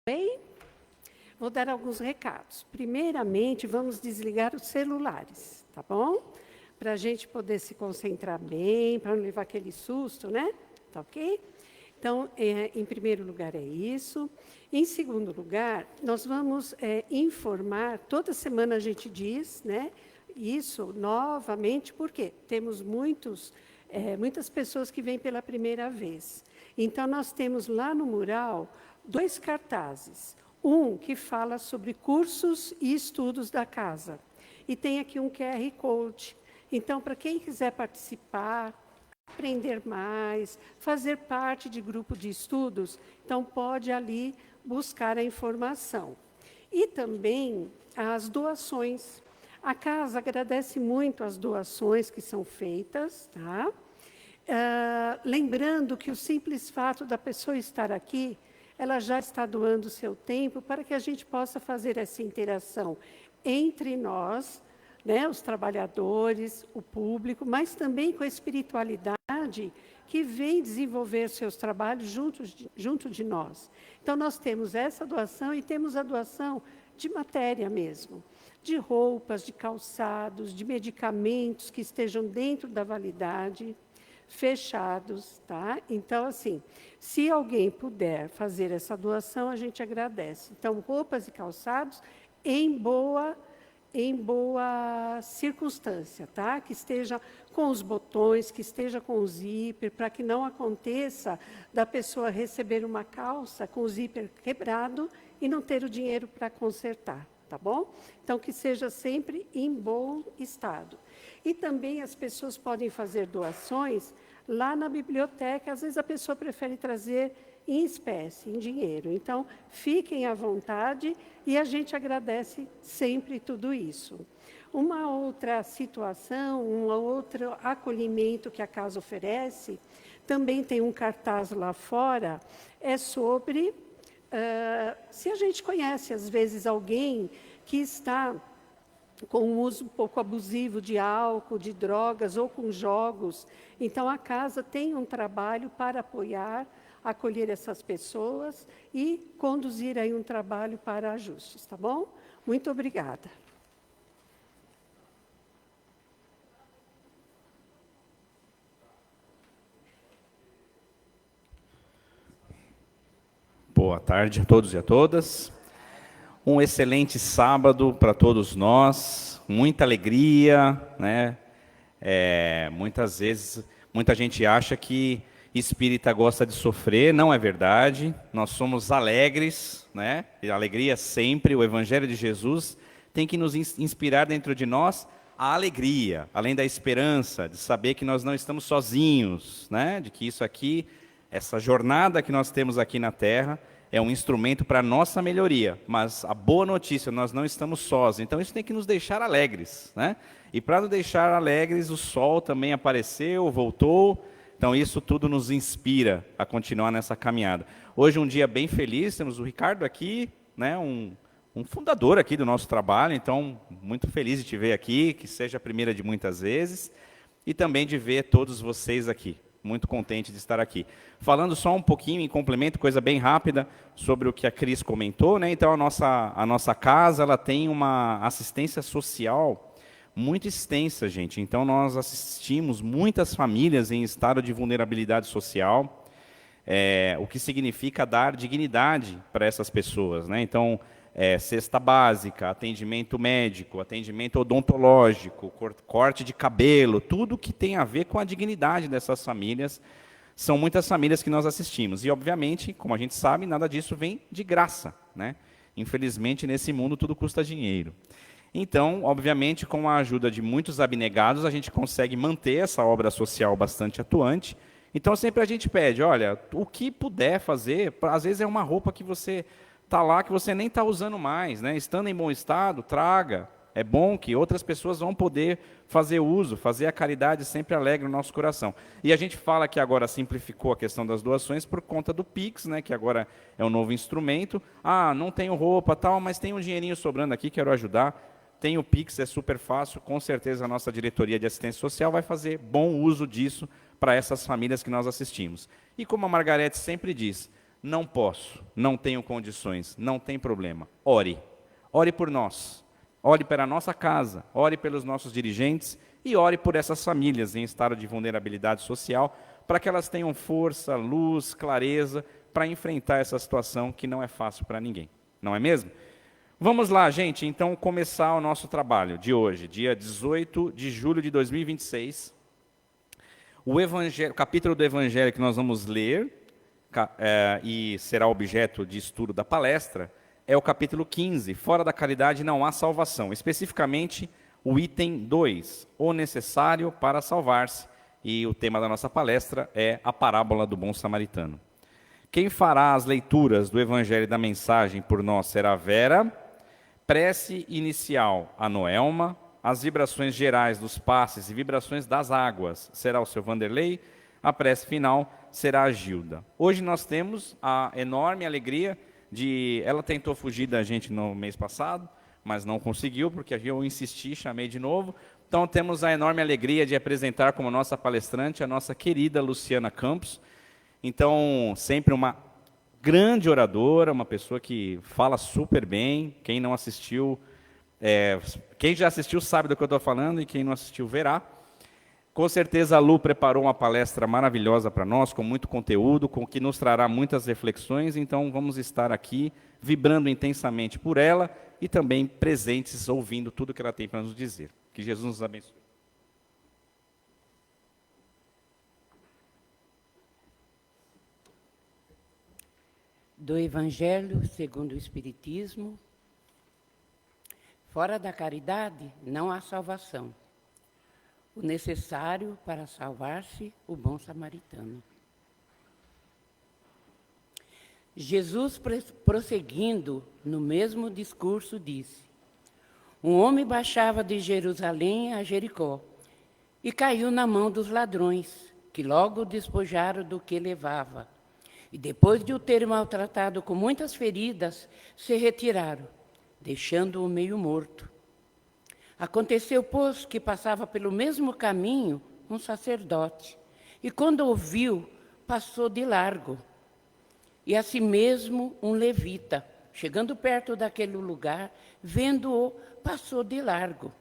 Bem, vou dar alguns recados. Primeiramente, vamos desligar os celulares, tá bom? Para a gente poder se concentrar bem, para não levar aquele susto, né? Tá ok? Então, em primeiro lugar é isso. Em segundo lugar, nós vamos informar, toda semana a gente diz, né? Isso novamente, porque temos muitas pessoas que vêm pela primeira vez. Então, nós temos lá no mural 2 cartazes. Um que fala sobre cursos e estudos da casa. E tem aqui um QR Code. Então, para quem quiser participar, aprender mais, fazer parte de grupo de estudos, então pode ali buscar a informação. E também as doações. A casa agradece muito as doações que são feitas, tá? Lembrando que o simples fato da pessoa estar aqui, ela já está doando o seu tempo para que a gente possa fazer essa interação entre nós, né, os trabalhadores, o público, mas também com a espiritualidade que vem desenvolver seus trabalhos junto de nós. Então, nós temos essa doação e temos a doação de matéria mesmo, de roupas, de calçados, de medicamentos que estejam dentro da validade, fechados, tá? Então, assim, se alguém puder fazer essa doação, a gente agradece. Então, roupas e calçados em boa circunstância, tá? Que esteja com os botões, que esteja com o zíper, para que não aconteça da pessoa receber uma calça com o zíper quebrado e não ter o dinheiro para consertar, tá bom? Então, que seja sempre em bom estado. E também as pessoas podem fazer doações lá na biblioteca. Às vezes a pessoa prefere trazer em espécie, em dinheiro. Então, fiquem à vontade e a gente agradece sempre tudo isso. Uma outra situação, um outro acolhimento que a casa oferece, também tem um cartaz lá fora, é sobre se a gente conhece, às vezes, alguém que está com um uso um pouco abusivo de álcool, de drogas ou com jogos. Então, a casa tem um trabalho para apoiar, acolher essas pessoas e conduzir aí um trabalho para ajustes, tá bom? Muito obrigada. Boa tarde a todos e a todas. Um excelente sábado para todos nós, muita alegria, né? Muitas vezes, muita gente acha que espírita gosta de sofrer, não é verdade. Nós somos alegres, né? E alegria sempre, o Evangelho de Jesus tem que nos inspirar dentro de nós a alegria, além da esperança, de saber que nós não estamos sozinhos, né? De que isso aqui, essa jornada que nós temos aqui na Terra, é um instrumento para a nossa melhoria, mas a boa notícia, nós não estamos sós, então isso tem que nos deixar alegres, né? E para nos deixar alegres, o sol também apareceu, voltou, então isso tudo nos inspira a continuar nessa caminhada. Hoje um dia bem feliz, temos o Ricardo aqui, né? Um fundador aqui do nosso trabalho, então muito feliz de te ver aqui, que seja a primeira de muitas vezes, e também de ver todos vocês aqui. Muito contente de estar aqui. Falando só um pouquinho, em complemento, coisa bem rápida, sobre o que a Cris comentou, né? Então, a nossa casa, ela tem uma assistência social muito extensa, gente. Então, nós assistimos muitas famílias em estado de vulnerabilidade social, o que significa dar dignidade para essas pessoas, né? Então, cesta básica, atendimento médico, atendimento odontológico, corte de cabelo, tudo que tem a ver com a dignidade dessas famílias. São muitas famílias que nós assistimos. E, obviamente, como a gente sabe, nada disso vem de graça, né? Infelizmente, nesse mundo, tudo custa dinheiro. Então, obviamente, com a ajuda de muitos abnegados, a gente consegue manter essa obra social bastante atuante. Então, sempre a gente pede, olha, o que puder fazer, às vezes é uma roupa que você está lá, que você nem está usando mais, né? Estando em bom estado, traga. É bom que outras pessoas vão poder fazer uso, fazer a caridade sempre alegre no nosso coração. E a gente fala que agora simplificou a questão das doações por conta do Pix, né? Que agora é um novo instrumento. Ah, não tenho roupa, tal, mas tem um dinheirinho sobrando aqui, quero ajudar. Tem o Pix, é super fácil, com certeza a nossa diretoria de assistência social vai fazer bom uso disso para essas famílias que nós assistimos. E como a Margarete sempre diz, não posso, não tenho condições, não tem problema. Ore. Ore por nós. Ore pela nossa casa, ore pelos nossos dirigentes e ore por essas famílias em estado de vulnerabilidade social, para que elas tenham força, luz, clareza para enfrentar essa situação que não é fácil para ninguém. Não é mesmo? Vamos lá, gente, então começar o nosso trabalho de hoje, dia 18 de julho de 2026. O capítulo do Evangelho que nós vamos ler, e será objeto de estudo da palestra, é o capítulo 15, fora da caridade não há salvação. Especificamente, o item 2, o necessário para salvar-se. E o tema da nossa palestra é a parábola do bom samaritano. Quem fará as leituras do Evangelho e da mensagem por nós será a Vera. Prece inicial, a Noelma. As vibrações gerais dos passes e vibrações das águas será o seu Vanderlei. A prece final será a Gilda. Hoje nós temos a enorme alegria de... Ela tentou fugir da gente no mês passado, mas não conseguiu, porque eu insisti, chamei de novo. Então temos a enorme alegria de apresentar como nossa palestrante a nossa querida Luciana Campos. Então, sempre uma grande oradora, uma pessoa que fala super bem. Quem não assistiu, quem já assistiu sabe do que eu estou falando, e quem não assistiu verá. Com certeza a Lu preparou uma palestra maravilhosa para nós, com muito conteúdo, com que nos trará muitas reflexões. Então vamos estar aqui vibrando intensamente por ela e também presentes, ouvindo tudo que ela tem para nos dizer. Que Jesus nos abençoe. Do Evangelho segundo o Espiritismo. Fora da caridade não há salvação. O necessário para salvar-se, o bom samaritano. Jesus, prosseguindo no mesmo discurso, disse: um homem baixava de Jerusalém a Jericó e caiu na mão dos ladrões, que logo o despojaram do que levava. E depois de o ter maltratado com muitas feridas, se retiraram, deixando-o meio morto. Aconteceu, pois, que passava pelo mesmo caminho um sacerdote, e quando ouviu, passou de largo. E assim mesmo um levita, chegando perto daquele lugar, vendo-o, passou de largo.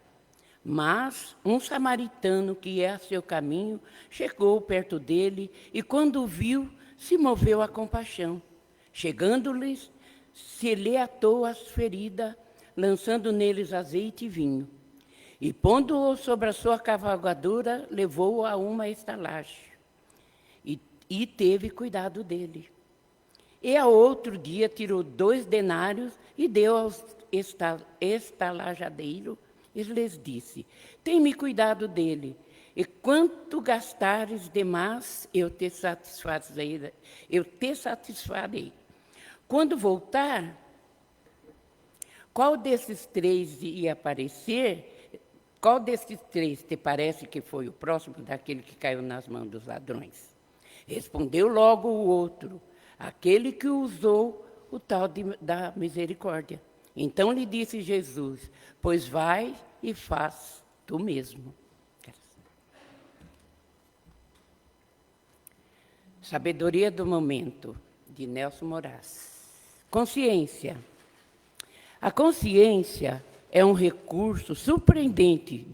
Mas um samaritano que ia a seu caminho, chegou perto dele, e quando o viu, se moveu a compaixão. Chegando-lhes, se lhe atou as feridas, lançando neles azeite e vinho. E pondo-o sobre a sua cavalgadura, levou-o a uma estalagem. E teve cuidado dele. E ao outro dia tirou 2 denários e deu aos estalajadeiros e lhes disse: tem-me cuidado dele, e quanto gastares demais, eu te satisfarei. Quando voltar, qual desses 3 ia aparecer? Qual desses 3 te parece que foi o próximo daquele que caiu nas mãos dos ladrões? Respondeu logo o outro: aquele que usou o tal da misericórdia. Então lhe disse Jesus: pois vai e faz tu mesmo. Sabedoria do momento, de Nelson Moraes. Consciência. A consciência é um recurso surpreendente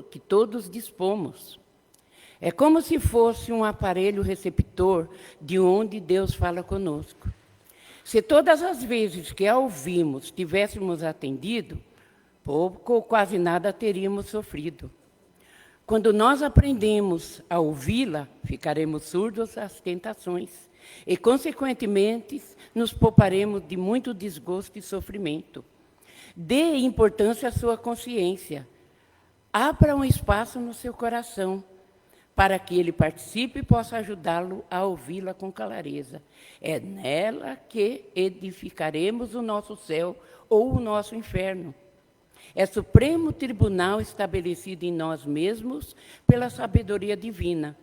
que todos dispomos. É como se fosse um aparelho receptor de onde Deus fala conosco. Se todas as vezes que a ouvimos tivéssemos atendido, pouco ou quase nada teríamos sofrido. Quando nós aprendemos a ouvi-la, ficaremos surdos às tentações e, consequentemente, nos pouparemos de muito desgosto e sofrimento. Dê importância à sua consciência. Abra um espaço no seu coração para que ele participe e possa ajudá-lo a ouvi-la com clareza. É nela que edificaremos o nosso céu ou o nosso inferno. É supremo tribunal estabelecido em nós mesmos pela sabedoria divina.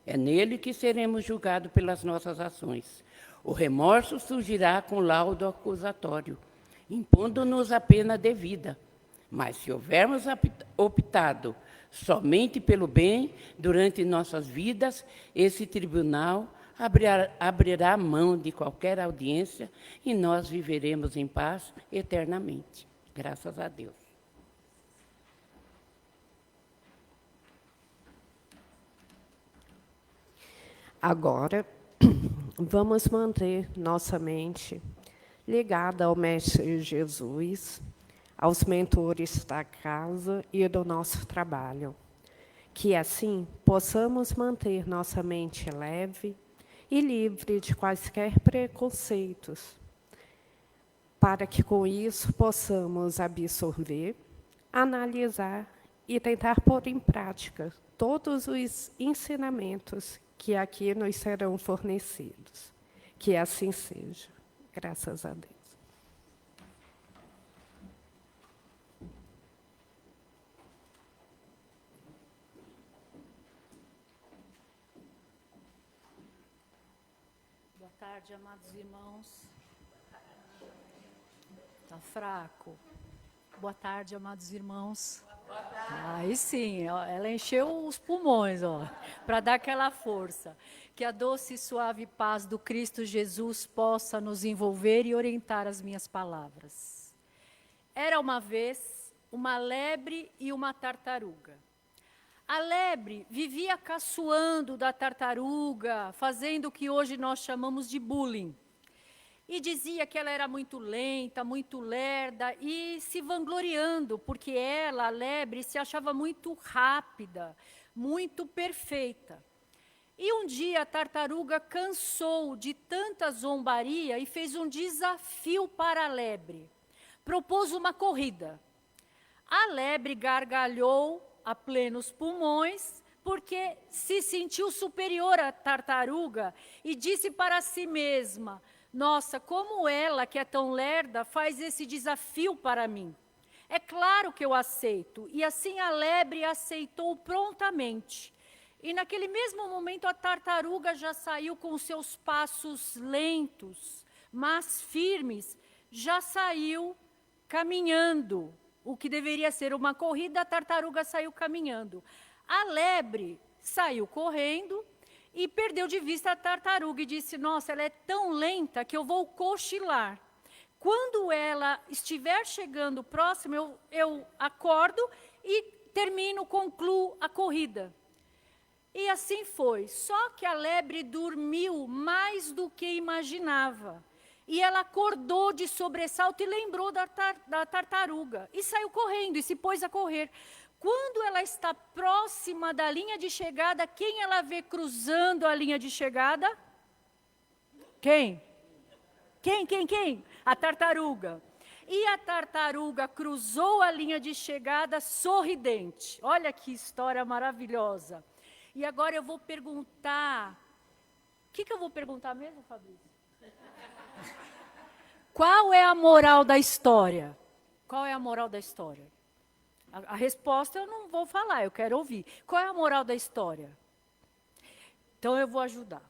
É nele que seremos julgados pelas nossas ações. O remorso surgirá com laudo acusatório, impondo-nos a pena devida. Mas se houvermos optado somente pelo bem durante nossas vidas, esse tribunal abrirá mão de qualquer audiência e nós viveremos em paz eternamente. Graças a Deus. Agora, vamos manter nossa mente ligada ao Mestre Jesus, aos mentores da casa e do nosso trabalho. Que, assim, possamos manter nossa mente leve e livre de quaisquer preconceitos, para que, com isso, possamos absorver, analisar e tentar pôr em prática todos os ensinamentos que aqui nos serão fornecidos. Que assim seja. Graças a Deus. Boa tarde, amados irmãos. Está fraco. Boa tarde, amados irmãos. Boa tarde. Aí sim, ó, ela encheu os pulmões, para dar aquela força. Que a doce e suave paz do Cristo Jesus possa nos envolver e orientar as minhas palavras. Era uma vez uma lebre e uma tartaruga. A lebre vivia caçoando da tartaruga, fazendo o que hoje nós chamamos de bullying. E dizia que ela era muito lenta, muito lerda e se vangloriando, porque ela, a lebre, se achava muito rápida, muito perfeita. E um dia a tartaruga cansou de tanta zombaria e fez um desafio para a lebre. Propôs uma corrida. A lebre gargalhou a plenos pulmões, porque se sentiu superior à tartaruga e disse para si mesma: nossa, como ela, que é tão lerda, faz esse desafio para mim? É claro que eu aceito. E assim a lebre aceitou prontamente. E naquele mesmo momento a tartaruga já saiu com seus passos lentos, mas firmes, já saiu caminhando. O que deveria ser uma corrida, a tartaruga saiu caminhando. A lebre saiu correndo e perdeu de vista a tartaruga e disse: nossa, ela é tão lenta que eu vou cochilar. Quando ela estiver chegando próximo, eu acordo e concluo a corrida. E assim foi, só que a lebre dormiu mais do que imaginava. E ela acordou de sobressalto e lembrou da tartaruga. E saiu correndo e se pôs a correr. Quando ela está próxima da linha de chegada, quem ela vê cruzando a linha de chegada? Quem? Quem? A tartaruga. E a tartaruga cruzou a linha de chegada sorridente. Olha que história maravilhosa. E agora eu vou perguntar... O que eu vou perguntar mesmo, Fabrício? Qual é a moral da história? Qual é a moral da história? A resposta eu não vou falar, eu quero ouvir. Qual é a moral da história? Então eu vou ajudar.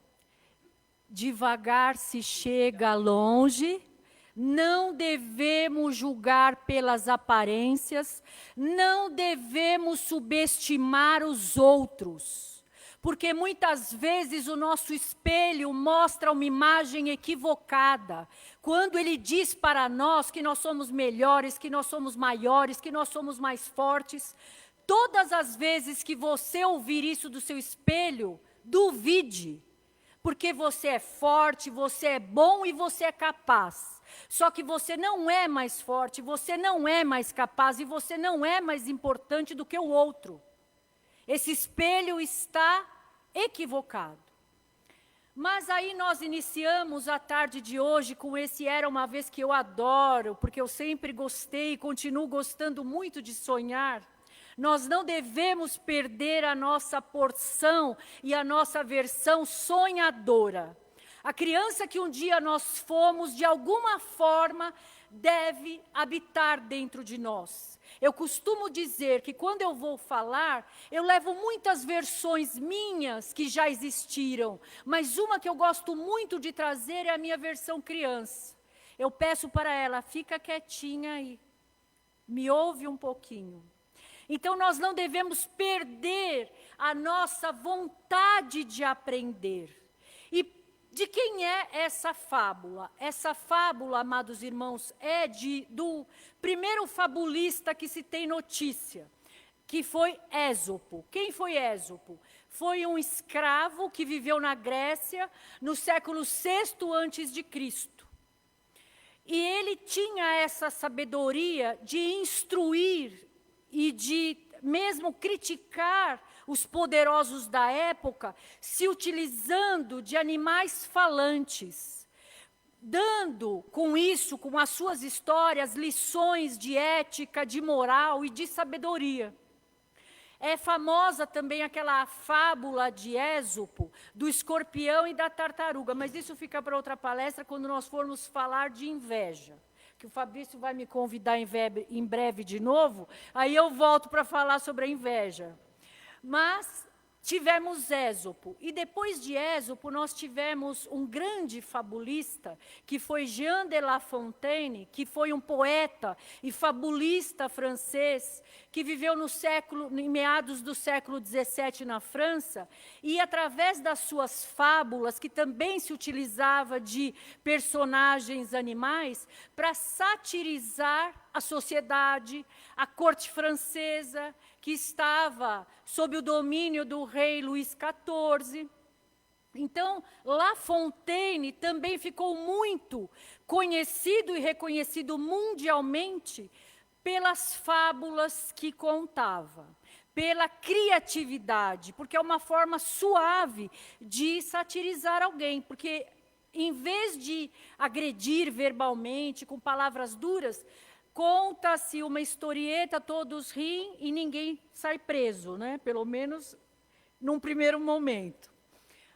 Devagar se chega longe, não devemos julgar pelas aparências, não devemos subestimar os outros. Porque muitas vezes o nosso espelho mostra uma imagem equivocada. Quando ele diz para nós que nós somos melhores, que nós somos maiores, que nós somos mais fortes, todas as vezes que você ouvir isso do seu espelho, duvide. Porque você é forte, você é bom e você é capaz. Só que você não é mais forte, você não é mais capaz e você não é mais importante do que o outro. Esse espelho está equivocado. Mas aí nós iniciamos a tarde de hoje com esse Era Uma Vez, que eu adoro, porque eu sempre gostei e continuo gostando muito de sonhar. Nós não devemos perder a nossa porção e a nossa versão sonhadora. A criança que um dia nós fomos, de alguma forma, deve habitar dentro de nós. Eu costumo dizer que quando eu vou falar, eu levo muitas versões minhas que já existiram, mas uma que eu gosto muito de trazer é a minha versão criança. Eu peço para ela: fica quietinha aí, me ouve um pouquinho. Então nós não devemos perder a nossa vontade de aprender. E De quem é essa fábula? Essa fábula, amados irmãos, é do primeiro fabulista que se tem notícia, que foi Ésopo. Quem foi Ésopo? Foi um escravo que viveu na Grécia no século VI a.C. E ele tinha essa sabedoria de instruir e de mesmo criticar os poderosos da época, se utilizando de animais falantes, dando com isso, com as suas histórias, lições de ética, de moral e de sabedoria. É famosa também aquela fábula de Ésopo, do escorpião e da tartaruga, mas isso fica para outra palestra, quando nós formos falar de inveja, que o Fabrício vai me convidar em breve de novo, aí eu volto para falar sobre a inveja. Mas tivemos Ésopo, e depois de Ésopo nós tivemos um grande fabulista, que foi Jean de La Fontaine, que foi um poeta e fabulista francês, que viveu em meados do século XVII na França, e através das suas fábulas, que também se utilizava de personagens animais, para satirizar a sociedade, a corte francesa, que estava sob o domínio do rei Luís XIV. Então, La Fontaine também ficou muito conhecido e reconhecido mundialmente pelas fábulas que contava, pela criatividade, porque é uma forma suave de satirizar alguém, porque em vez de agredir verbalmente, com palavras duras, conta-se uma historieta, todos riem e ninguém sai preso, né? Pelo menos num primeiro momento.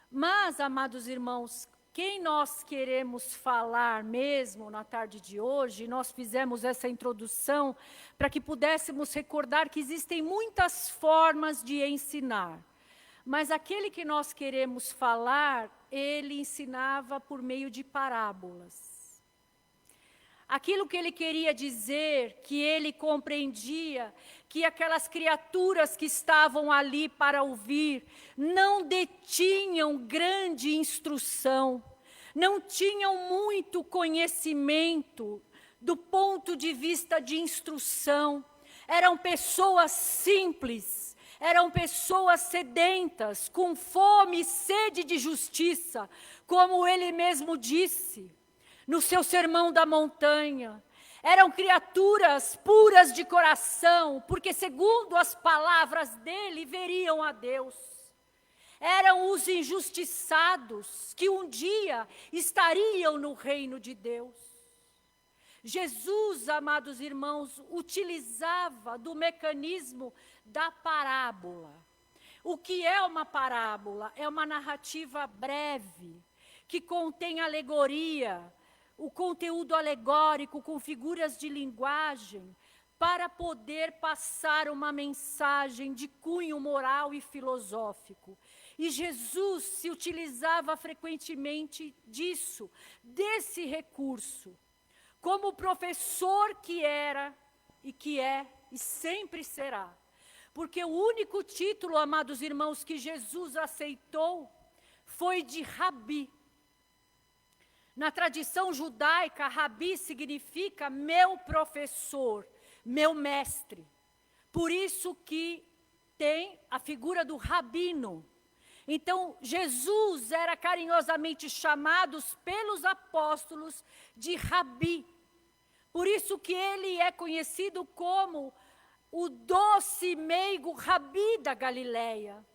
Mas, amados irmãos, quem nós queremos falar mesmo na tarde de hoje, nós fizemos essa introdução para que pudéssemos recordar que existem muitas formas de ensinar. Mas aquele que nós queremos falar, ele ensinava por meio de parábolas. Aquilo que ele queria dizer, que ele compreendia, que aquelas criaturas que estavam ali para ouvir, não detinham grande instrução, não tinham muito conhecimento do ponto de vista de instrução, eram pessoas simples, eram pessoas sedentas, com fome e sede de justiça, como ele mesmo disse no seu Sermão da Montanha. Eram criaturas puras de coração, porque segundo as palavras dele, veriam a Deus. Eram os injustiçados, que um dia estariam no reino de Deus. Jesus, amados irmãos, utilizava do mecanismo da parábola. O que é uma parábola? É uma narrativa breve, que contém alegoria, o conteúdo alegórico com figuras de linguagem, para poder passar uma mensagem de cunho moral e filosófico. E Jesus se utilizava frequentemente disso, desse recurso, como professor que era, e que é, e sempre será. Porque o único título, amados irmãos, que Jesus aceitou, foi de Rabi. Na tradição judaica, Rabi significa meu professor, meu mestre. Por isso que tem a figura do rabino. Então, Jesus era carinhosamente chamado pelos apóstolos de Rabi. Por isso que ele é conhecido como o doce meigo Rabi da Galileia.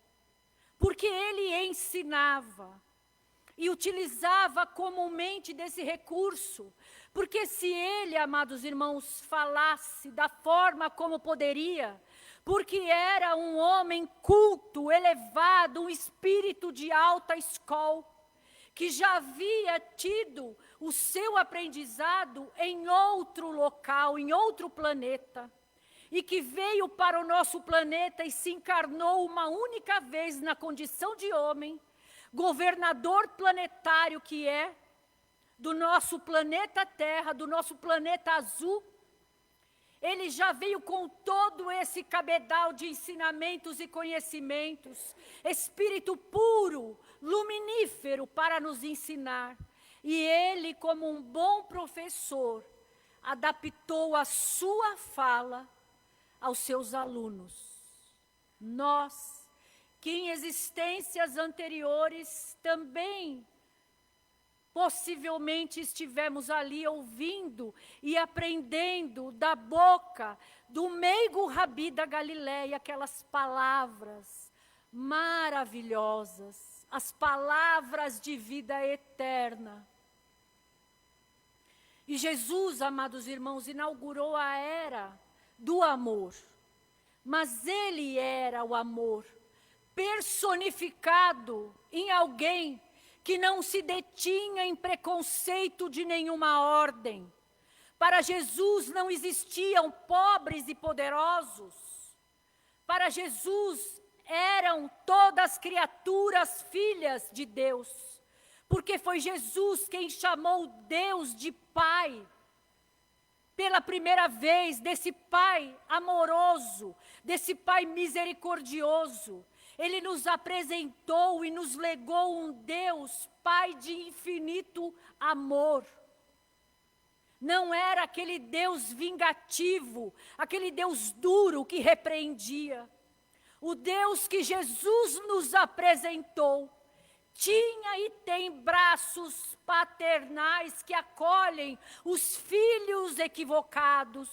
Porque ele ensinava e utilizava comumente desse recurso, porque se ele, amados irmãos, falasse da forma como poderia, porque era um homem culto, elevado, um espírito de alta escola, que já havia tido o seu aprendizado em outro local, em outro planeta, e que veio para o nosso planeta e se encarnou uma única vez na condição de homem, governador planetário que é, do nosso planeta Terra, do nosso planeta azul. ele já veio com todo esse cabedal de ensinamentos e conhecimentos, espírito puro, luminífero para nos ensinar. E ele, como um bom professor, adaptou a sua fala aos seus alunos. Nós, que em existências anteriores também possivelmente estivemos ali ouvindo e aprendendo da boca do meigo Rabi da Galileia aquelas palavras maravilhosas, as palavras de vida eterna. E Jesus, amados irmãos, inaugurou a era do amor. Mas ele era o amor, personificado em alguém que não se detinha em preconceito de nenhuma ordem. Para Jesus não existiam pobres e poderosos. Para Jesus eram todas criaturas filhas de Deus. Porque foi Jesus quem chamou Deus de Pai. Pela primeira vez, desse Pai amoroso, desse Pai misericordioso. Ele nos apresentou e nos legou um Deus, Pai de infinito amor. Não era aquele Deus vingativo, aquele Deus duro que repreendia. O Deus que Jesus nos apresentou tinha e tem braços paternais que acolhem os filhos equivocados,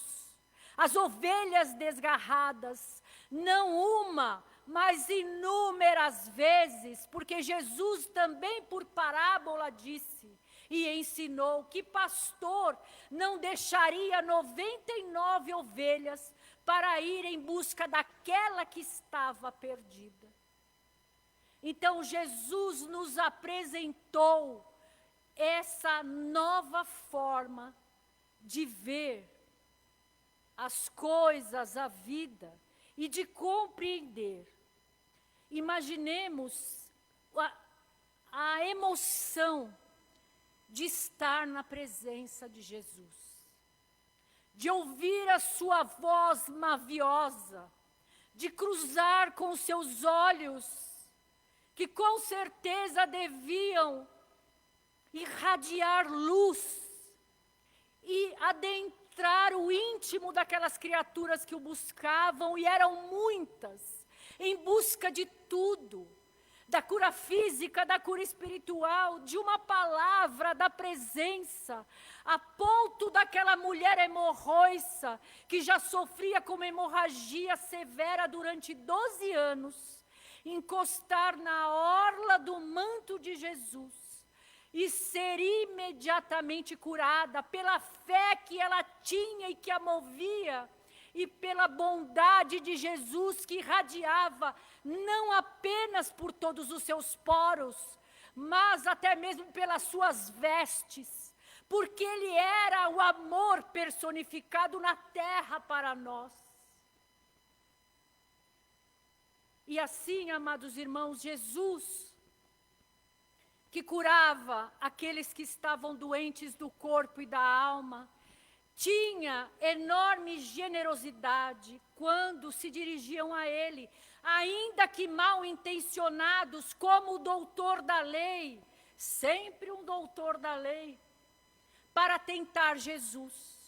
as ovelhas desgarradas, não uma, mas inúmeras vezes, porque Jesus também por parábola disse e ensinou que pastor não deixaria 99 ovelhas para ir em busca daquela que estava perdida. Então Jesus nos apresentou essa nova forma de ver as coisas, a vida e de compreender. Imaginemos a emoção de estar na presença de Jesus, de ouvir a sua voz maviosa, de cruzar com seus olhos, que com certeza deviam irradiar luz e adentrar o íntimo daquelas criaturas que o buscavam, e eram muitas, em busca de tudo, da cura física, da cura espiritual, de uma palavra, da presença, a ponto daquela mulher hemorroiça, que já sofria com uma hemorragia severa durante 12 anos, encostar na orla do manto de Jesus e ser imediatamente curada pela fé que ela tinha e que a movia, e pela bondade de Jesus que irradiava não apenas por todos os seus poros, mas até mesmo pelas suas vestes, porque ele era o amor personificado na terra para nós. E assim, amados irmãos, Jesus, que curava aqueles que estavam doentes do corpo e da alma, tinha enorme generosidade quando se dirigiam a ele, ainda que mal intencionados, como o doutor da lei, sempre um doutor da lei, para tentar Jesus.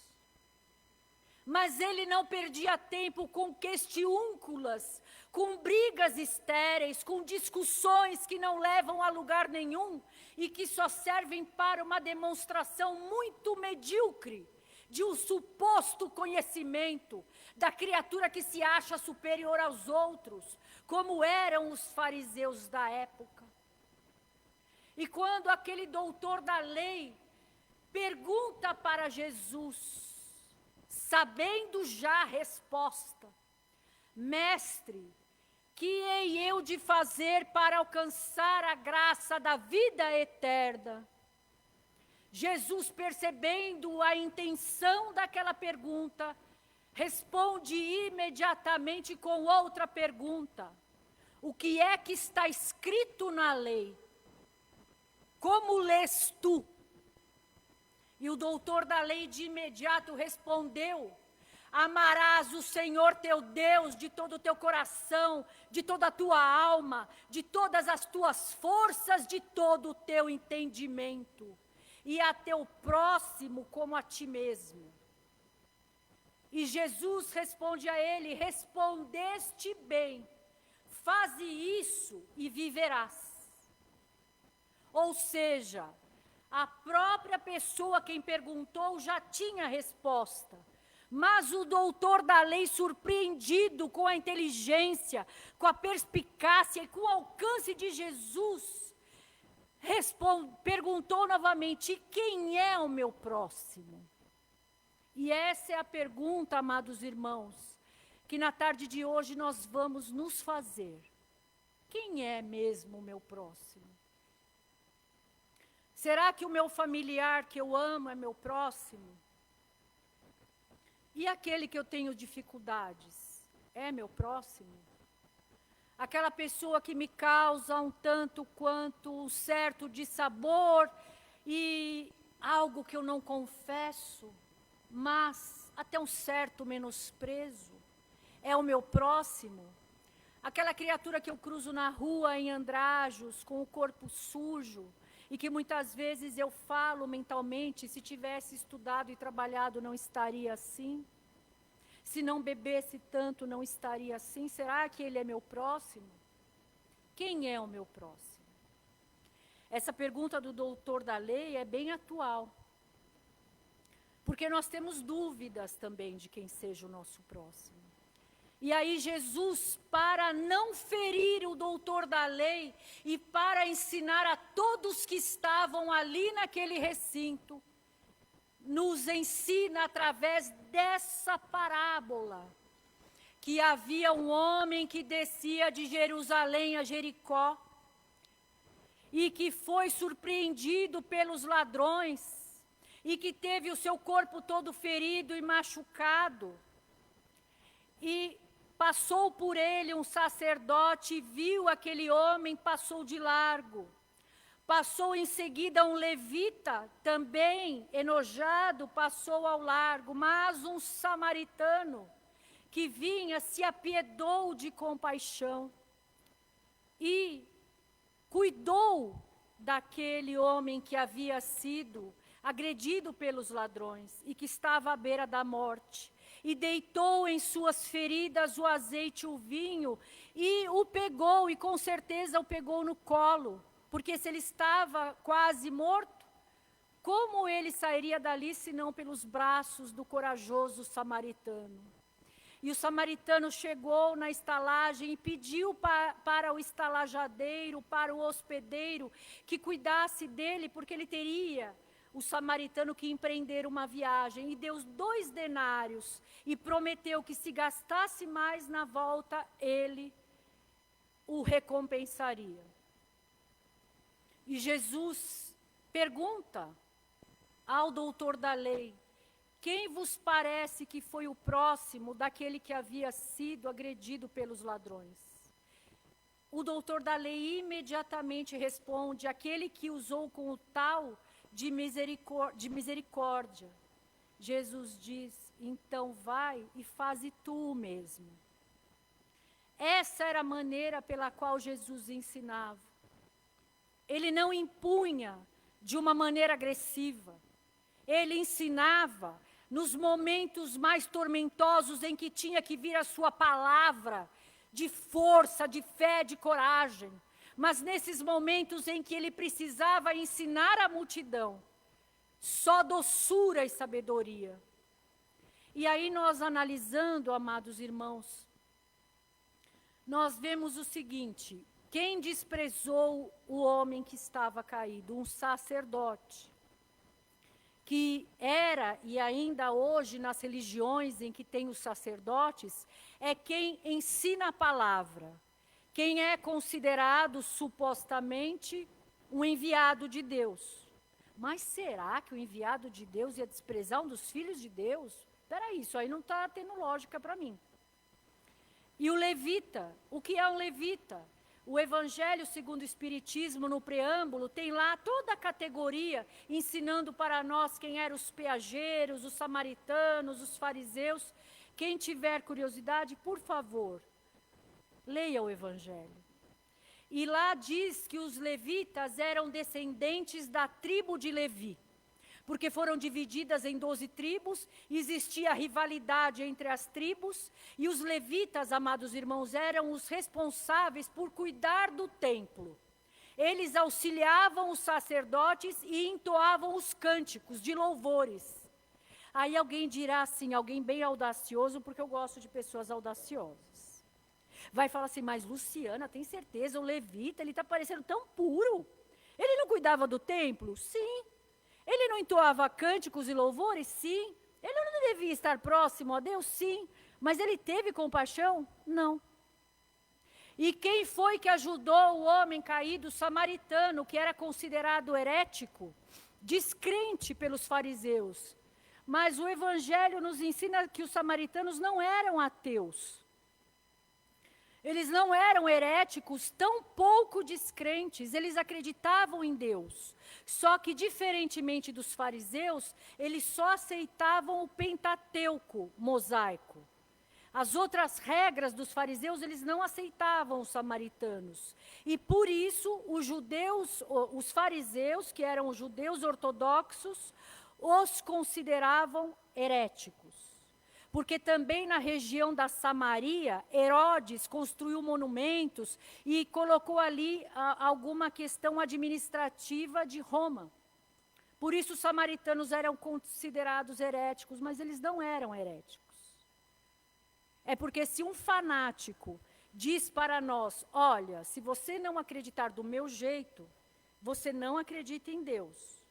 Mas ele não perdia tempo com questiúnculas, com brigas estéreis, com discussões que não levam a lugar nenhum e que só servem para uma demonstração muito medíocre de um suposto conhecimento da criatura que se acha superior aos outros, como eram os fariseus da época. E quando aquele doutor da lei pergunta para Jesus, sabendo já a resposta: mestre, que hei eu de fazer para alcançar a graça da vida eterna? Jesus, percebendo a intenção daquela pergunta, responde imediatamente com outra pergunta: o que é que está escrito na lei? Como lês tu? E o doutor da lei de imediato respondeu: Amarás o Senhor teu Deus de todo o teu coração, de toda a tua alma, de todas as tuas forças, de todo o teu entendimento, e a teu próximo como a ti mesmo. E Jesus responde a ele: respondeste bem, faze isso e viverás. Ou seja, a própria pessoa quem perguntou já tinha resposta. Mas o doutor da lei, surpreendido com a inteligência, com a perspicácia e com o alcance de Jesus, perguntou novamente: quem é o meu próximo? E essa é a pergunta, amados irmãos, que na tarde de hoje nós vamos nos fazer. Quem é mesmo o meu próximo? Será que o meu familiar que eu amo é meu próximo? E aquele que eu tenho dificuldades, é meu próximo? Aquela pessoa que me causa um tanto quanto certo dissabor e algo que eu não confesso, mas até um certo menosprezo, é o meu próximo? Aquela criatura que eu cruzo na rua em andrajos, com o corpo sujo, e que muitas vezes eu falo mentalmente: se tivesse estudado e trabalhado não estaria assim, se não bebesse tanto não estaria assim. Será que ele é meu próximo? Quem é o meu próximo? Essa pergunta do doutor da lei é bem atual, porque nós temos dúvidas também de quem seja o nosso próximo. E aí Jesus, para não ferir o doutor da lei e para ensinar a todos que estavam ali naquele recinto, nos ensina através dessa parábola, que havia um homem que descia de Jerusalém a Jericó e que foi surpreendido pelos ladrões e que teve o seu corpo todo ferido e machucado. E passou por ele um sacerdote, viu aquele homem, passou de largo. Passou em seguida um levita, também enojado, passou ao largo. Mas um samaritano que vinha se apiedou de compaixão e cuidou daquele homem que havia sido agredido pelos ladrões e que estava à beira da morte. E deitou em suas feridas o azeite e o vinho, e o pegou, e com certeza o pegou no colo, porque se ele estava quase morto, como ele sairia dali senão pelos braços do corajoso samaritano? E o samaritano chegou na estalagem e pediu para o estalajadeiro, para o hospedeiro, que cuidasse dele, porque ele teria, o samaritano, que empreender uma viagem, e deu 2 denários, e prometeu que se gastasse mais na volta, ele o recompensaria. E Jesus pergunta ao doutor da lei: quem vos parece que foi o próximo daquele que havia sido agredido pelos ladrões? O doutor da lei imediatamente responde: aquele que usou com o tal de misericórdia. Jesus diz: então vai e faze tu o mesmo. Essa era a maneira pela qual Jesus ensinava. Ele não impunha de uma maneira agressiva. Ele ensinava nos momentos mais tormentosos em que tinha que vir a sua palavra de força, de fé, de coragem. Mas nesses momentos em que ele precisava ensinar a multidão, só doçura e sabedoria. E aí nós analisando, amados irmãos, nós vemos o seguinte: quem desprezou o homem que estava caído? Um sacerdote, que era, e ainda hoje nas religiões em que tem os sacerdotes, é quem ensina a palavra, quem é considerado supostamente um enviado de Deus. Mas será que o enviado de Deus ia desprezar um dos filhos de Deus? Espera aí, isso aí não está tendo lógica para mim. E o levita, o que é um levita? O Evangelho segundo o Espiritismo, no preâmbulo, tem lá toda a categoria ensinando para nós quem eram os peageiros, os samaritanos, os fariseus. Quem tiver curiosidade, por favor, leia o Evangelho. E lá diz que os levitas eram descendentes da tribo de Levi, porque foram divididas em 12 tribos, existia rivalidade entre as tribos, e os levitas, amados irmãos, eram os responsáveis por cuidar do templo. Eles auxiliavam os sacerdotes e entoavam os cânticos de louvores. Aí alguém dirá assim, alguém bem audacioso, porque eu gosto de pessoas audaciosas. Vai falar assim, mas Luciana, tem certeza, o levita, ele está parecendo tão puro. Ele não cuidava do templo? Sim. Ele não entoava cânticos e louvores? Sim. Ele não devia estar próximo a Deus? Sim. Mas ele teve compaixão? Não. E quem foi que ajudou o homem caído samaritano, que era considerado herético, descrente pelos fariseus? Mas o Evangelho nos ensina que os samaritanos não eram ateus. Eles não eram heréticos, tão pouco descrentes, eles acreditavam em Deus. Só que, diferentemente dos fariseus, eles só aceitavam o Pentateuco mosaico. As outras regras dos fariseus, eles não aceitavam os samaritanos. E por isso, os fariseus, que eram os judeus ortodoxos, os consideravam heréticos. Porque também na região da Samaria, Herodes construiu monumentos e colocou ali alguma questão administrativa de Roma. Por isso os samaritanos eram considerados heréticos, mas eles não eram heréticos. É porque se um fanático diz para nós, olha, se você não acreditar do meu jeito, você não acredita em Deus.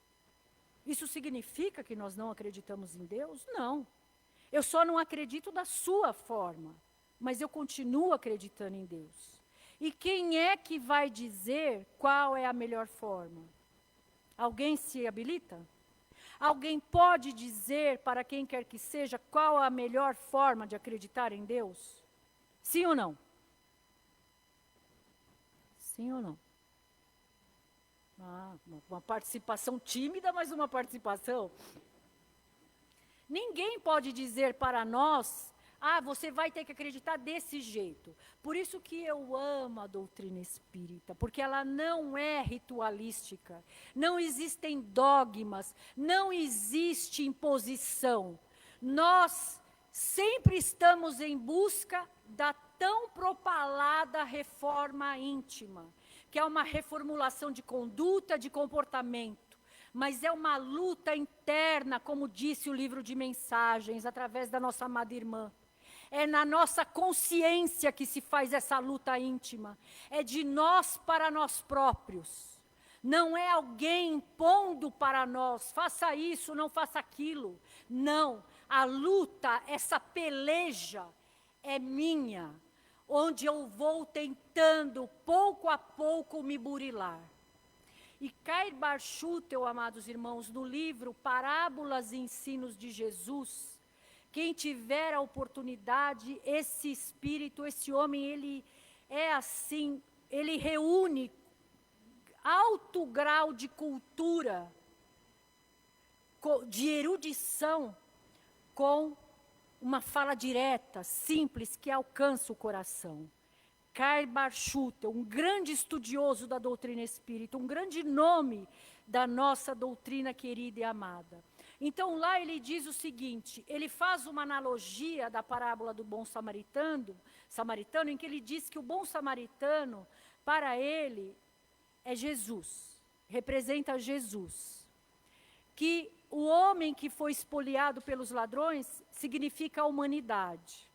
Isso significa que nós não acreditamos em Deus? Não. Eu só não acredito da sua forma, mas eu continuo acreditando em Deus. E quem é que vai dizer qual é a melhor forma? Alguém se habilita? Alguém pode dizer para quem quer que seja qual a melhor forma de acreditar em Deus? Sim ou não? Sim ou não? Uma participação tímida, mas uma participação. Ninguém pode dizer para nós, você vai ter que acreditar desse jeito. Por isso que eu amo a doutrina espírita, porque ela não é ritualística, não existem dogmas, não existe imposição. Nós sempre estamos em busca da tão propalada reforma íntima, que é uma reformulação de conduta, de comportamento. Mas é uma luta interna, como disse o livro de mensagens, através da nossa amada irmã. É na nossa consciência que se faz essa luta íntima. É de nós para nós próprios. Não é alguém impondo para nós, faça isso, não faça aquilo. Não, a luta, essa peleja é minha, onde eu vou tentando, pouco a pouco, me burilar. E Cair Bar Schutel, amados irmãos, no livro Parábolas e Ensinos de Jesus, quem tiver a oportunidade, esse espírito, esse homem, ele é assim, ele reúne alto grau de cultura, de erudição, com uma fala direta, simples, que alcança o coração. Cair Bar Schutel, um grande estudioso da doutrina espírita, um grande nome da nossa doutrina querida e amada. Então lá ele diz o seguinte, ele faz uma analogia da parábola do bom samaritano, em que ele diz que o bom samaritano, para ele, é Jesus, representa Jesus. Que o homem que foi espoliado pelos ladrões significa a humanidade.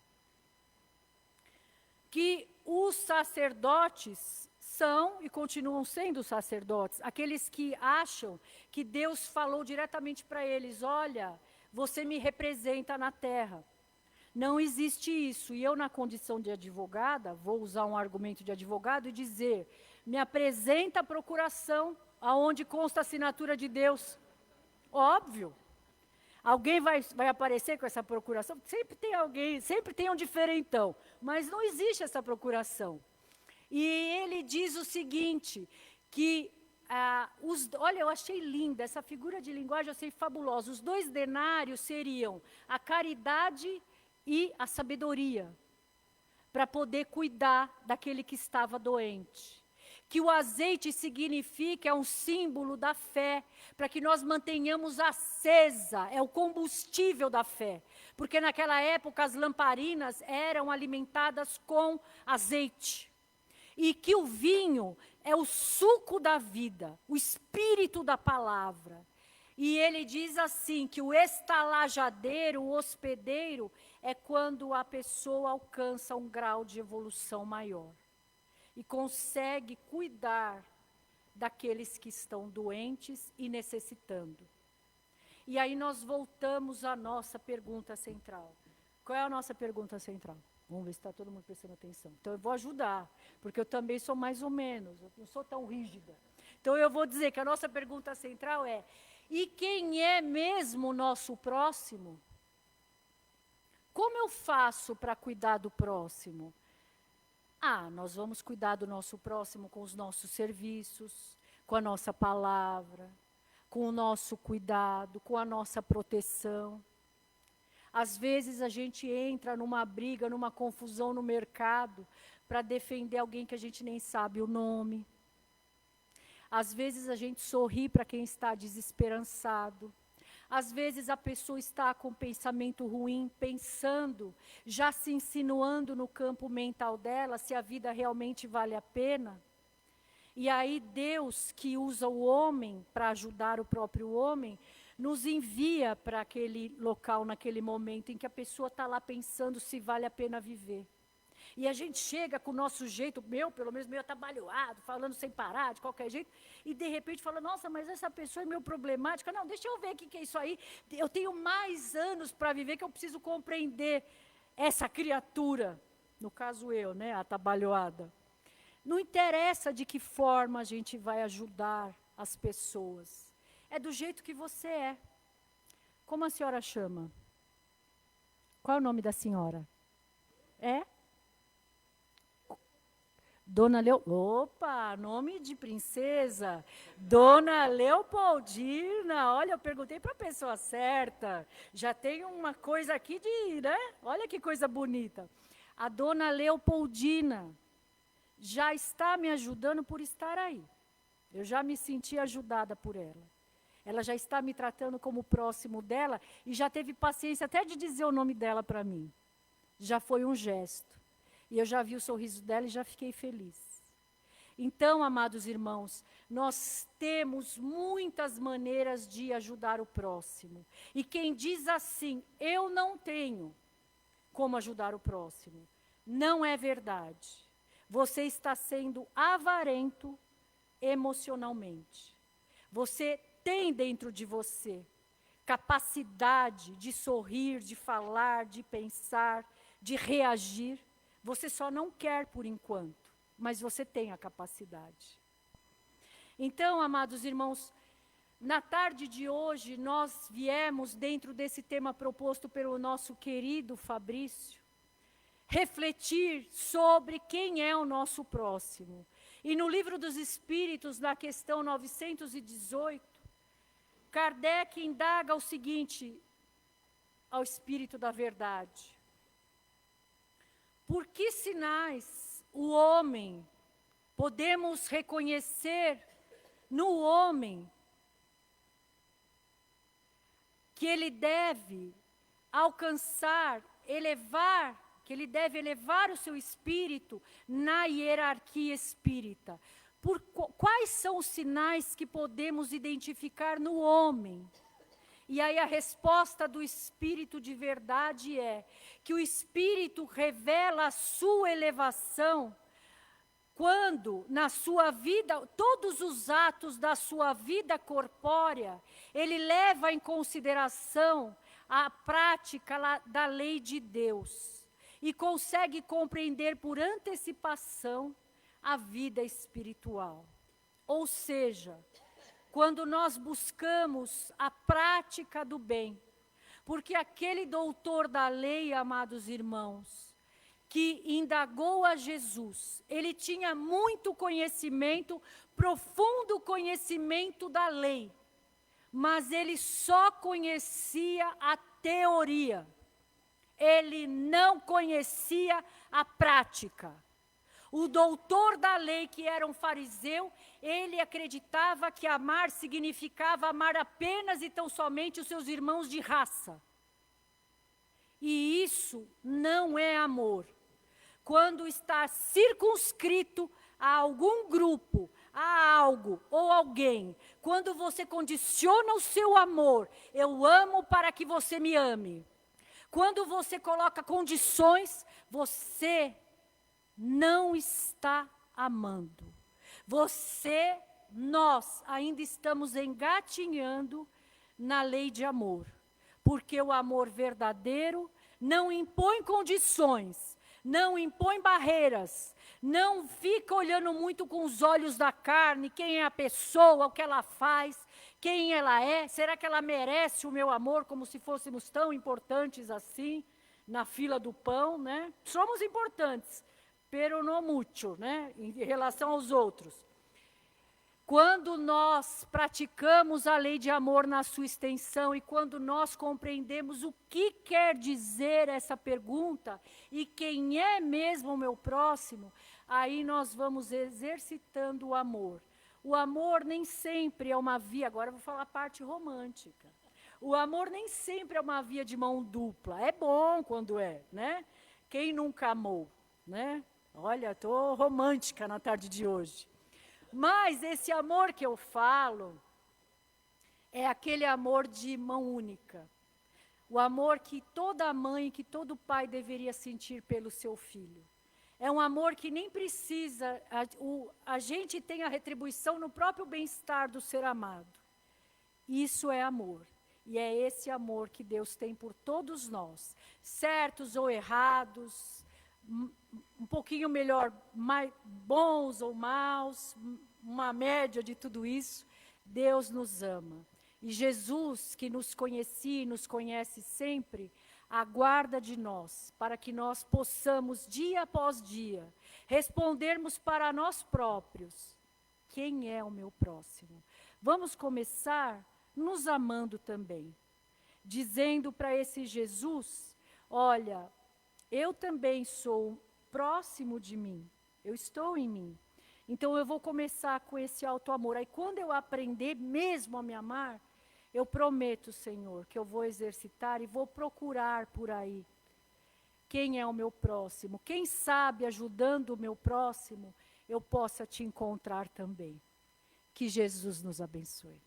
Que os sacerdotes são e continuam sendo sacerdotes, aqueles que acham que Deus falou diretamente para eles, olha, você me representa na terra. Não existe isso, e eu na condição de advogada, vou usar um argumento de advogado e dizer, me apresenta a procuração, aonde consta a assinatura de Deus. Óbvio. Alguém vai aparecer com essa procuração? Sempre tem alguém, sempre tem um diferentão. Mas não existe essa procuração. E ele diz o seguinte, que, olha, eu achei linda, essa figura de linguagem eu achei fabulosa. Os 2 denários seriam a caridade e a sabedoria, para poder cuidar daquele que estava doente. Que o azeite significa, é um símbolo da fé, para que nós mantenhamos acesa, é o combustível da fé. Porque naquela época as lamparinas eram alimentadas com azeite. E que o vinho é o suco da vida, o espírito da palavra. E ele diz assim, que o estalajadeiro, o hospedeiro, é quando a pessoa alcança um grau de evolução maior. E consegue cuidar daqueles que estão doentes e necessitando. E aí nós voltamos à nossa pergunta central. Qual é a nossa pergunta central? Vamos ver se está todo mundo prestando atenção. Então, eu vou ajudar, porque eu também sou mais ou menos, eu não sou tão rígida. Então, eu vou dizer que a nossa pergunta central é: e quem é mesmo o nosso próximo? Como eu faço para cuidar do próximo? Nós vamos cuidar do nosso próximo com os nossos serviços, com a nossa palavra, com o nosso cuidado, com a nossa proteção. Às vezes a gente entra numa briga, numa confusão no mercado, para defender alguém que a gente nem sabe o nome. Às vezes a gente sorri para quem está desesperançado. Às vezes a pessoa está com pensamento ruim, pensando, já se insinuando no campo mental dela, se a vida realmente vale a pena. E aí Deus, que usa o homem para ajudar o próprio homem, nos envia para aquele local, naquele momento, em que a pessoa está lá pensando se vale a pena viver. E a gente chega com o nosso jeito, pelo menos meio atabalhoado, falando sem parar, de qualquer jeito, e de repente fala, nossa, mas essa pessoa é meio problemática. Não, deixa eu ver o que é isso aí. Eu tenho mais anos para viver que eu preciso compreender essa criatura. No caso eu, né, atabalhoada. Não interessa de que forma a gente vai ajudar as pessoas. É do jeito que você é. Como a senhora chama? Qual é o nome da senhora? Dona Opa, nome de princesa. Dona Leopoldina. Olha, eu perguntei para a pessoa certa. Já tem uma coisa aqui de, né? Olha que coisa bonita. A Dona Leopoldina já está me ajudando por estar aí. Eu já me senti ajudada por ela. Ela já está me tratando como próximo dela e já teve paciência até de dizer o nome dela para mim. Já foi um gesto. E eu já vi o sorriso dela e já fiquei feliz. Então, amados irmãos, nós temos muitas maneiras de ajudar o próximo. E quem diz assim, eu não tenho como ajudar o próximo, não é verdade. Você está sendo avarento emocionalmente. Você tem dentro de você capacidade de sorrir, de falar, de pensar, de reagir. Você só não quer por enquanto, mas você tem a capacidade. Então, amados irmãos, na tarde de hoje, nós viemos dentro desse tema proposto pelo nosso querido Fabrício, refletir sobre quem é o nosso próximo. E no Livro dos Espíritos, na questão 918, Kardec indaga o seguinte ao Espírito da Verdade: por que sinais o homem podemos reconhecer no homem que ele deve alcançar, que ele deve elevar o seu espírito na hierarquia espírita? Quais são os sinais que podemos identificar no homem? E aí a resposta do Espírito de Verdade é que o Espírito revela a sua elevação quando, na sua vida, todos os atos da sua vida corpórea, ele leva em consideração a prática da lei de Deus e consegue compreender por antecipação a vida espiritual. Ou seja, quando nós buscamos a prática do bem, porque aquele doutor da lei, amados irmãos, que indagou a Jesus. Ele tinha muito conhecimento, profundo conhecimento da lei, mas ele só conhecia a teoria. Ele não conhecia a prática. O doutor da lei, que era um fariseu, ele acreditava que amar significava amar apenas e tão somente os seus irmãos de raça. E isso não é amor. Quando está circunscrito a algum grupo, a algo ou alguém, quando você condiciona o seu amor, eu amo para que você me ame. Quando você coloca condições, você não está amando. Nós ainda estamos engatinhando na lei de amor. Porque o amor verdadeiro não impõe condições, não impõe barreiras, não fica olhando muito com os olhos da carne, quem é a pessoa, o que ela faz, quem ela é, será que ela merece o meu amor, como se fôssemos tão importantes assim, na fila do pão, né? Somos importantes, pero no mucho, né? Em relação aos outros. Quando nós praticamos a lei de amor na sua extensão e quando nós compreendemos o que quer dizer essa pergunta e quem é mesmo o meu próximo, aí nós vamos exercitando o amor. O amor nem sempre é uma via, agora eu vou falar a parte romântica. O amor nem sempre é uma via de mão dupla. É bom quando é, né? Quem nunca amou, né? Olha, estou romântica na tarde de hoje. Mas esse amor que eu falo é aquele amor de mão única. O amor que toda mãe, que todo pai deveria sentir pelo seu filho. É um amor que nem precisa, a gente tem a retribuição no próprio bem-estar do ser amado. Isso é amor. E é esse amor que Deus tem por todos nós, certos ou errados, um pouquinho melhor, mais bons ou maus, uma média de tudo isso, Deus nos ama. E Jesus, que nos conhecia e nos conhece sempre, aguarda de nós, para que nós possamos, dia após dia, respondermos para nós próprios, quem é o meu próximo? Vamos começar nos amando também, dizendo para esse Jesus, olha, eu também sou próximo de mim, eu estou em mim. Então eu vou começar com esse alto amor. Aí quando eu aprender mesmo a me amar, eu prometo, Senhor, que eu vou exercitar e vou procurar por aí quem é o meu próximo. Quem sabe, ajudando o meu próximo, eu possa te encontrar também. Que Jesus nos abençoe.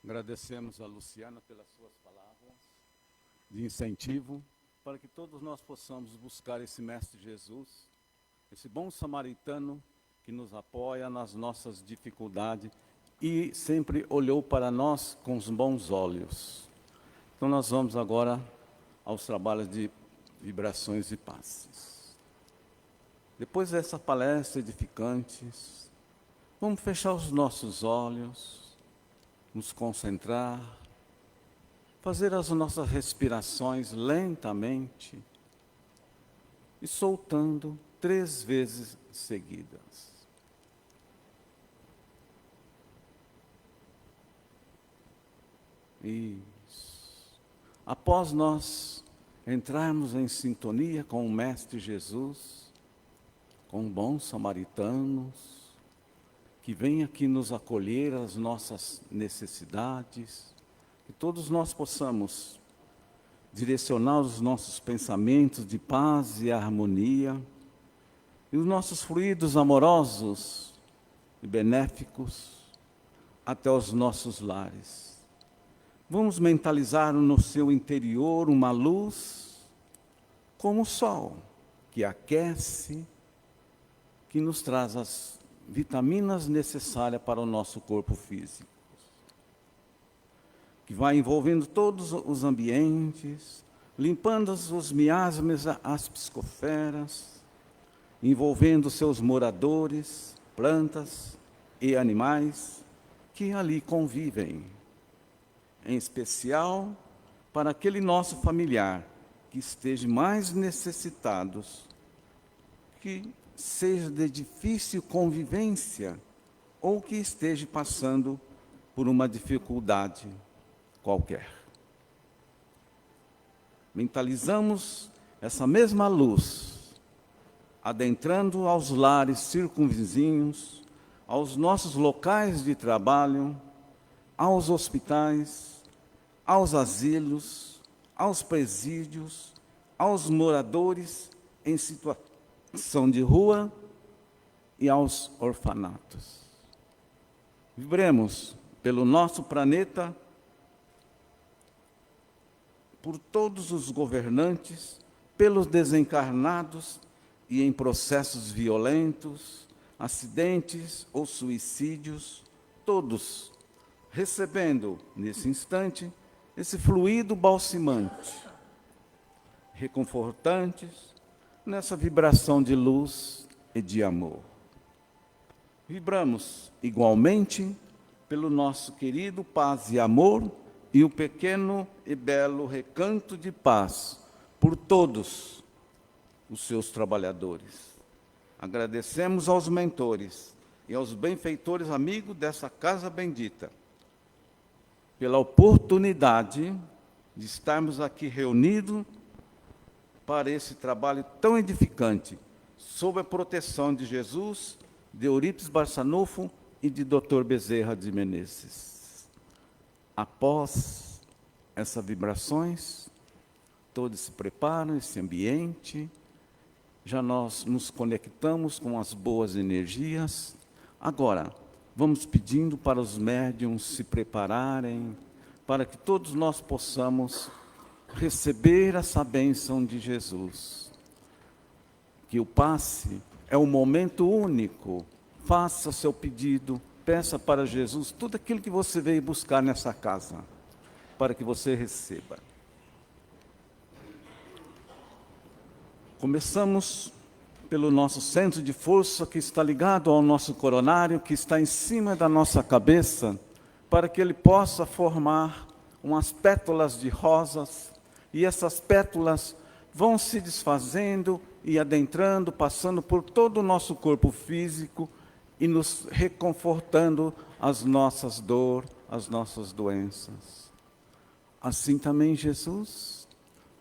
Agradecemos a Luciana pelas suas palavras de incentivo, para que todos nós possamos buscar esse Mestre Jesus, esse bom samaritano que nos apoia nas nossas dificuldades e sempre olhou para nós com os bons olhos. Então nós vamos agora aos trabalhos de vibrações e passes. Depois dessa palestra edificante, vamos fechar os nossos olhos, nos concentrar, fazer as nossas respirações lentamente e soltando 3 vezes seguidas. Isso. Após nós entrarmos em sintonia com o Mestre Jesus, com bons samaritanos, que vem aqui nos acolher as nossas necessidades, que todos nós possamos direcionar os nossos pensamentos de paz e harmonia, e os nossos fluidos amorosos e benéficos até os nossos lares. Vamos mentalizar no seu interior uma luz como o sol, que aquece, que nos traz as vitaminas necessárias para o nosso corpo físico, que vai envolvendo todos os ambientes, limpando os miasmas, as psicosferas, envolvendo seus moradores, plantas e animais que ali convivem, em especial para aquele nosso familiar que esteja mais necessitado, que seja de difícil convivência ou que esteja passando por uma dificuldade qualquer. Mentalizamos essa mesma luz, adentrando aos lares circunvizinhos, aos nossos locais de trabalho, aos hospitais, aos asilos, aos presídios, aos moradores em situação de rua e aos orfanatos. Vibremos pelo nosso planeta, por todos os governantes, pelos desencarnados e em processos violentos, acidentes ou suicídios, todos recebendo, nesse instante, esse fluido balsamante, reconfortantes, nessa vibração de luz e de amor. Vibramos igualmente pelo nosso querido Paz e Amor e o pequeno e belo Recanto de Paz, por todos os seus trabalhadores. Agradecemos aos mentores e aos benfeitores amigos dessa casa bendita, pela oportunidade de estarmos aqui reunidos para esse trabalho tão edificante, sob a proteção de Jesus, de Eurípides Barçanufo e de Dr. Bezerra de Menezes. Após essas vibrações, todos se preparam, esse ambiente, já nós nos conectamos com as boas energias. Agora, vamos pedindo para os médiuns se prepararem, para que todos nós possamos receber essa bênção de Jesus. Que o passe é um momento único. Faça seu pedido, peça para Jesus tudo aquilo que você veio buscar nessa casa, para que você receba. Começamos pelo nosso centro de força, que está ligado ao nosso coronário, que está em cima da nossa cabeça, para que ele possa formar umas pétalas de rosas, e essas pétalas vão se desfazendo e adentrando, passando por todo o nosso corpo físico e nos reconfortando as nossas dores, as nossas doenças. Assim também Jesus,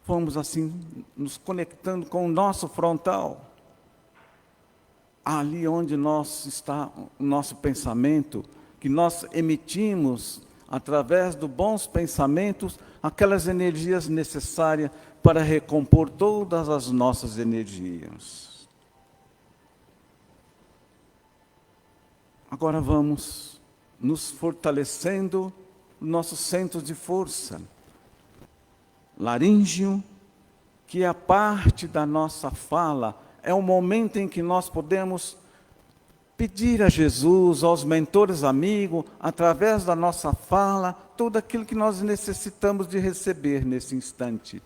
vamos assim nos conectando com o nosso frontal, ali onde está o nosso pensamento, que nós emitimos, através dos bons pensamentos, aquelas energias necessárias para recompor todas as nossas energias. Agora vamos nos fortalecendo no nosso centro de força, laríngeo, que é a parte da nossa fala, é o momento em que nós podemos pedir a Jesus, aos mentores amigos, através da nossa fala, tudo aquilo que nós necessitamos de receber nesse instante.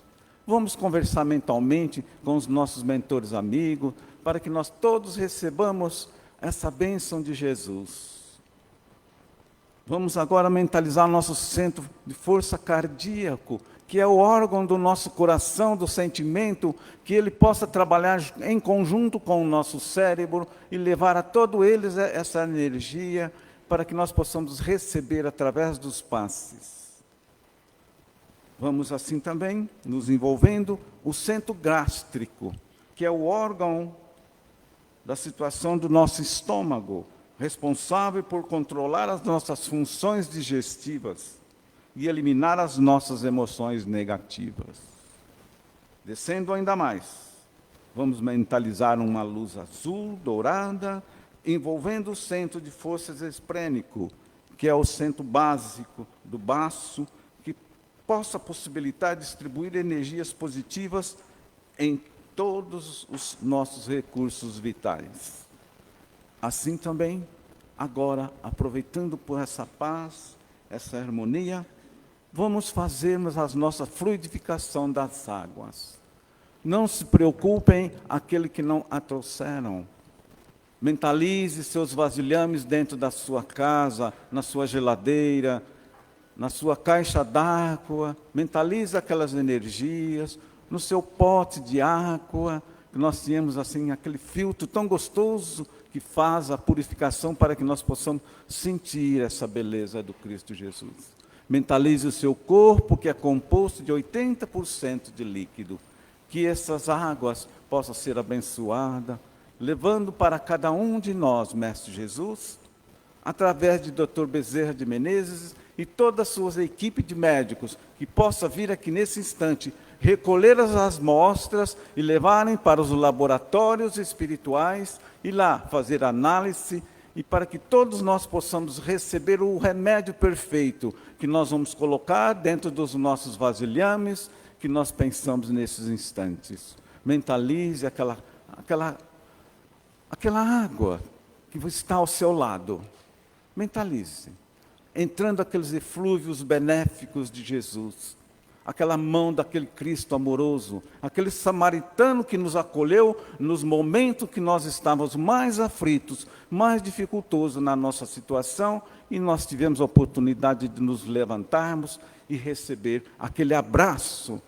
Vamos conversar mentalmente com os nossos mentores amigos, para que nós todos recebamos essa bênção de Jesus. Vamos agora mentalizar nosso centro de força cardíaco, que é o órgão do nosso coração, do sentimento, que ele possa trabalhar em conjunto com o nosso cérebro e levar a todos eles essa energia, para que nós possamos receber através dos passes. Vamos assim também nos envolvendo o centro gástrico, que é o órgão da situação do nosso estômago, responsável por controlar as nossas funções digestivas e eliminar as nossas emoções negativas. Descendo ainda mais, vamos mentalizar uma luz azul, dourada, envolvendo o centro de forças esplênico, que é o centro básico do baço, que possa possibilitar distribuir energias positivas em todos os nossos recursos vitais. Assim também, agora, aproveitando por essa paz, essa harmonia, vamos fazermos a nossa fluidificação das águas. Não se preocupem aquele que não a trouxeram. Mentalize seus vasilhames dentro da sua casa, na sua geladeira, na sua caixa d'água. Mentalize aquelas energias, no seu pote de água, que nós tínhamos assim aquele filtro tão gostoso que faz a purificação para que nós possamos sentir essa beleza do Cristo Jesus. Mentalize o seu corpo, que é composto de 80% de líquido. Que essas águas possam ser abençoadas, levando para cada um de nós, Mestre Jesus, através de Dr. Bezerra de Menezes e toda a sua equipe de médicos, que possa vir aqui nesse instante, recolher as amostras e levarem para os laboratórios espirituais e lá fazer análise, e para que todos nós possamos receber o remédio perfeito que nós vamos colocar dentro dos nossos vasilhames, que nós pensamos nesses instantes. Mentalize aquela água que está ao seu lado. Mentalize. Entrando aqueles eflúvios benéficos de Jesus. Aquela mão daquele Cristo amoroso. Aquele samaritano que nos acolheu nos momentos que nós estávamos mais aflitos, mais dificultosos na nossa situação, e nós tivemos a oportunidade de nos levantarmos e receber aquele abraço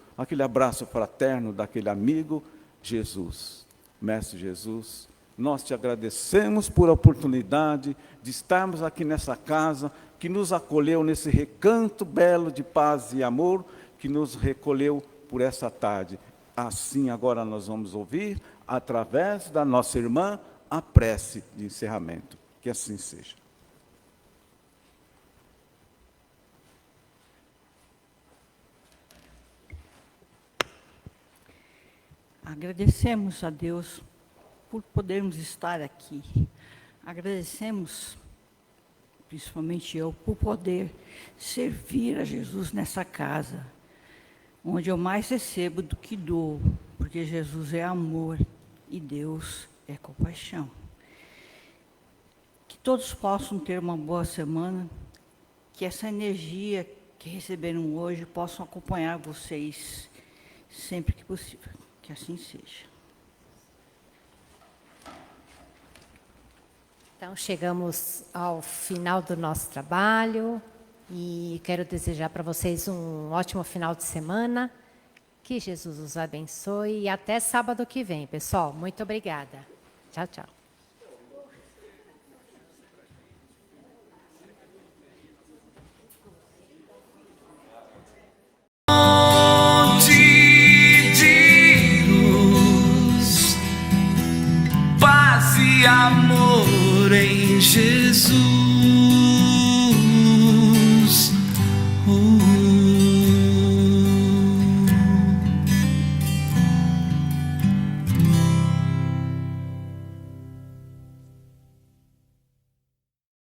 fraterno daquele amigo Jesus. Mestre Jesus, nós te agradecemos por a oportunidade de estarmos aqui nessa casa, que nos acolheu nesse recanto belo de paz e amor, que nos recolheu por essa tarde. Assim, agora nós vamos ouvir, através da nossa irmã, a prece de encerramento. Que assim seja. Agradecemos a Deus por podermos estar aqui. Agradecemos, principalmente eu, por poder servir a Jesus nessa casa, onde eu mais recebo do que dou, porque Jesus é amor e Deus é compaixão. Que todos possam ter uma boa semana, que essa energia que receberam hoje possam acompanhar vocês sempre que possível. Que assim seja. Então, chegamos ao final do nosso trabalho e quero desejar para vocês um ótimo final de semana. Que Jesus os abençoe e até sábado que vem, pessoal. Muito obrigada. Tchau, tchau. Paz e amor em Jesus.